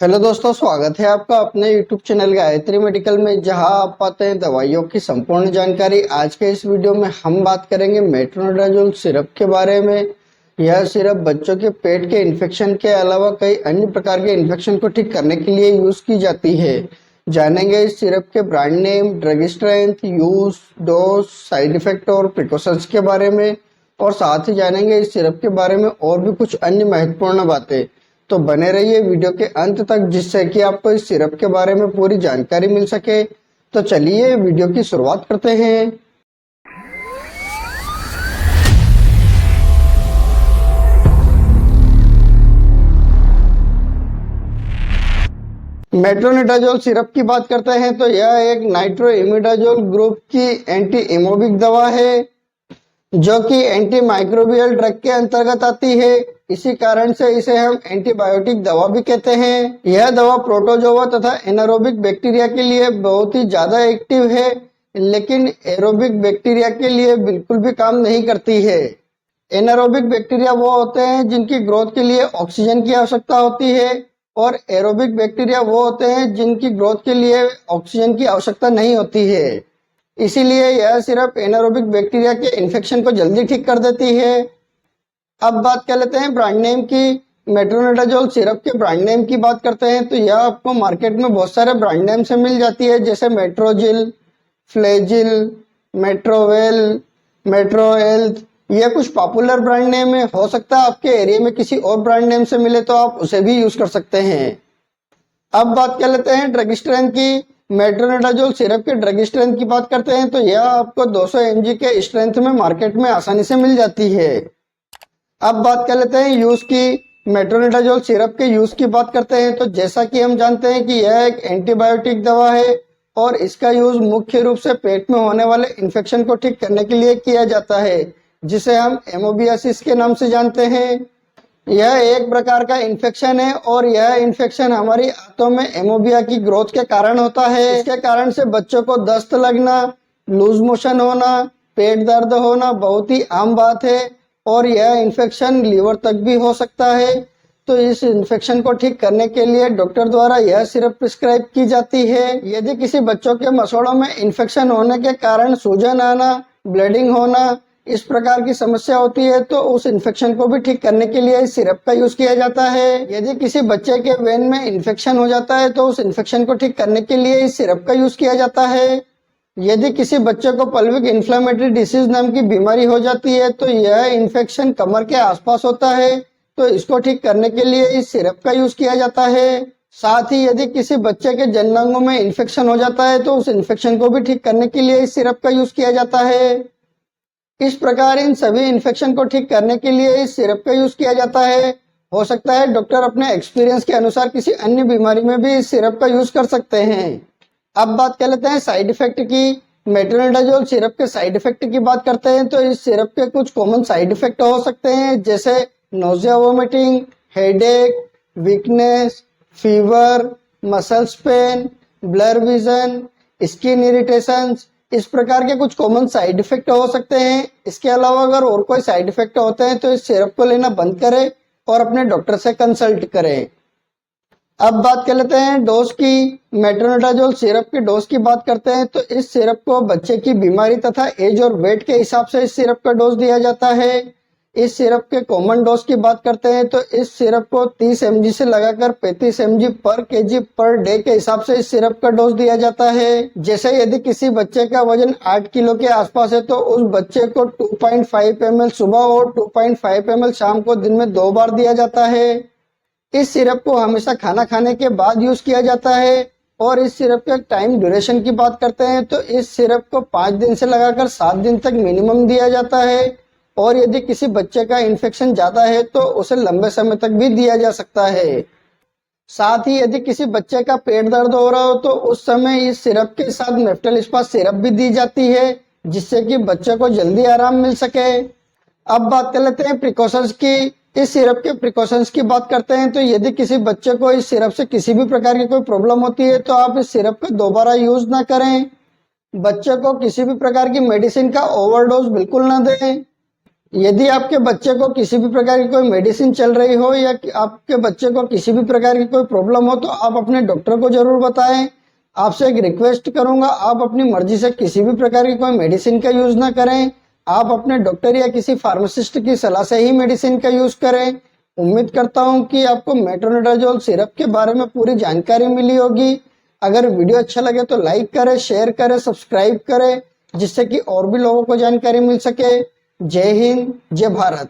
Hello दोस्तों, स्वागत है आपका अपने YouTube चैनल गायत्री मेडिकल में, जहां आप पाते हैं दवाइयों की संपूर्ण जानकारी। आज के इस वीडियो में हम बात करेंगे मेट्रोनिडाजोल सिरप के बारे में। यह सिरप बच्चों के पेट के इन्फेक्शन के अलावा कई अन्य प्रकार के इन्फेक्शन को ठीक करने के लिए यूज की जाती है। जानेंगे इस सिरप के brand name, drug strength, use, dose, side effect और प्रिकॉशंस के बारे में, और साथ ही जानेंगे इस सिरप के बारे में और भी कुछ अन्य महत्वपूर्ण बातें। तो बने रहिए वीडियो के अंत तक, जिससे कि आपको इस सिरप के बारे में पूरी जानकारी मिल सके। तो चलिए वीडियो की शुरुआत करते हैं। मेट्रोनिडाजोल सिरप की बात करते हैं तो यह एक नाइट्रोइमिडाजोल ग्रुप की एंटी एमोबिक दवा है, जो कि एंटी माइक्रोबियल ड्रग के अंतर्गत आती है। इसी कारण से इसे हम एंटीबायोटिक दवा भी कहते हैं। यह दवा प्रोटोजोआ तथा एनारोबिक बैक्टीरिया के लिए बहुत ही ज्यादा एक्टिव है, लेकिन एरोबिक बैक्टीरिया के लिए बिल्कुल भी काम नहीं करती है। एनारोबिक बैक्टीरिया वो होते हैं जिनकी ग्रोथ के लिए ऑक्सीजन की आवश्यकता होती है, और एरोबिक बैक्टीरिया वो होते हैं जिनकी ग्रोथ के लिए ऑक्सीजन की आवश्यकता नहीं होती है। इसीलिए यह सिर्फ एनारोबिक बैक्टीरिया के इन्फेक्शन को जल्दी ठीक कर देती है। अब बात कर लेते हैं ब्रांड नेम की। मेट्रोनिडाजोल सिरप के ब्रांड नेम की बात करते हैं तो यह आपको मार्केट में बहुत सारे ब्रांड नेम से मिल जाती है, जैसे मेट्रोजिल, फ्लेजिल, मेट्रोवेल, मेट्रोहेल्थ। ये कुछ पॉपुलर ब्रांड नेम है। हो सकता है आपके एरिया में किसी और ब्रांड नेम से मिले तो आप उसे भी यूज कर सकते हैं। अब बात कर लेते हैं ड्रग स्ट्रेंथ की। मेट्रोनिडाजोल सिरप के ड्रग स्ट्रेंथ की बात करते हैं तो यह आपको 200 mg के स्ट्रेंथ में मार्केट में आसानी से मिल जाती है। अब बात कर लेते हैं यूज की। मेट्रोनिडाजोल सिरप के यूज की बात करते हैं तो जैसा कि हम जानते हैं कि यह एक एंटीबायोटिक दवा है, और इसका यूज मुख्य रूप से पेट में होने वाले इन्फेक्शन को ठीक करने के लिए किया जाता है, जिसे हम एमोबियासिस के नाम से जानते हैं। यह एक प्रकार का इन्फेक्शन है, और यह इन्फेक्शन हमारी आंतों में एमोबिया की ग्रोथ के कारण होता है। इसके कारण से बच्चों को दस्त लगना, लूज मोशन होना, पेट दर्द होना बहुत ही आम बात है, और यह इन्फेक्शन लीवर तक भी हो सकता है। तो इस इन्फेक्शन को ठीक करने के लिए डॉक्टर द्वारा यह सिरप प्रिस्क्राइब की जाती है। यदि किसी बच्चों के मसोड़ों में इन्फेक्शन होने के कारण सूजन आना, ब्लीडिंग होना, इस प्रकार की समस्या होती है, तो उस इन्फेक्शन को भी ठीक करने के लिए इस सिरप का यूज किया जाता है। यदि किसी बच्चे के वेन में इन्फेक्शन हो जाता है तो उस इन्फेक्शन को ठीक करने के लिए इस सिरप का यूज किया जाता है। यदि किसी बच्चे को पल्विक इन्फ्लेमेटरी डिसीज नाम की बीमारी हो जाती है तो यह इन्फेक्शन कमर के आसपास होता है, तो इसको ठीक करने के लिए इस सिरप का यूज किया जाता है। साथ ही यदि किसी बच्चे के जननांगों में इन्फेक्शन हो जाता है तो उस इन्फेक्शन को भी ठीक करने के लिए इस सिरप का यूज किया जाता है। इस प्रकार इन सभी इन्फेक्शन को ठीक करने के लिए इस सिरप का यूज किया जाता है। हो सकता है डॉक्टर अपने एक्सपीरियंस के अनुसार किसी अन्य बीमारी में भी इस सिरप का यूज कर सकते हैं। अब बात कर लेते हैं साइड इफेक्ट की। मेट्रोनिडाजोल सिरप के साइड इफेक्ट की बात करते हैं तो इस सिरप के कुछ कॉमन साइड इफेक्ट हो सकते हैं, जैसे nausea, vomiting, headache, weakness, fever, muscles pain, blur vision, skin irritations. इस प्रकार के कुछ कॉमन साइड इफेक्ट हो सकते हैं। इसके अलावा अगर और कोई साइड इफेक्ट होते हैं तो इस सिरप को लेना बंद करें और अपने डॉक्टर से कंसल्ट करें। अब बात कर लेते हैं डोज की। मेट्रोनिडाजोल सिरप की डोज की बात करते हैं तो इस सिरप को बच्चे की बीमारी तथा एज और वेट के हिसाब से इस सिरप का डोज दिया जाता है। इस सिरप के कॉमन डोज की बात करते हैं तो इस सिरप को 30 mg से लगाकर 35 mg पर kg पर डे के हिसाब से इस सिरप का डोज दिया जाता है। जैसे यदि किसी बच्चे का वजन 8 किलो के आसपास है तो उस बच्चे को 2.5 ml सुबह और 2.5 ml शाम को दिन में 2 बार दिया जाता है। इस सिरप को हमेशा खाना खाने के बाद यूज किया जाता है। और इस सिरप के टाइम ड्यूरेशन की बात करते हैं तो इस सिरप को 5 दिन से लगाकर 7 दिन तक मिनिमम दिया जाता है, और यदि किसी बच्चे का इन्फेक्शन ज्यादा है तो उसे लंबे समय तक भी दिया जा सकता है। साथ ही यदि किसी बच्चे का पेट दर्द हो रहा हो तो उस समय इस सिरप के साथ मेफ्टेलिस्पास सिरप भी दी जाती है, जिससे कि बच्चे को जल्दी आराम मिल सके। अब बात कर लेते हैं प्रिकॉशंस की। इस सिरप के प्रिकॉशंस की बात करते हैं तो यदि किसी बच्चे को इस सिरप से किसी भी प्रकार की कोई प्रॉब्लम होती है तो आप इस सिरप का दोबारा यूज ना करें। बच्चे को किसी भी प्रकार की मेडिसिन का ओवरडोज बिल्कुल ना दें। यदि आपके बच्चे को किसी भी प्रकार की कोई मेडिसिन चल रही हो या आपके बच्चे को किसी भी प्रकार की कोई प्रॉब्लम हो तो आप अपने डॉक्टर को जरूर बताएं। आपसे एक रिक्वेस्ट करूंगा, आप अपनी मर्जी से किसी भी प्रकार की कोई मेडिसिन का यूज ना करें। आप अपने डॉक्टर या किसी फार्मासिस्ट की सलाह से ही मेडिसिन का यूज करें। उम्मीद करता हूं कि आपको मेट्रोनिडाजोल सिरप के बारे में पूरी जानकारी मिली होगी। अगर वीडियो अच्छा लगे तो लाइक करें, शेयर करें, सब्सक्राइब करें, जिससे कि और भी लोगों को जानकारी मिल सके। जय हिंद, जय भारत।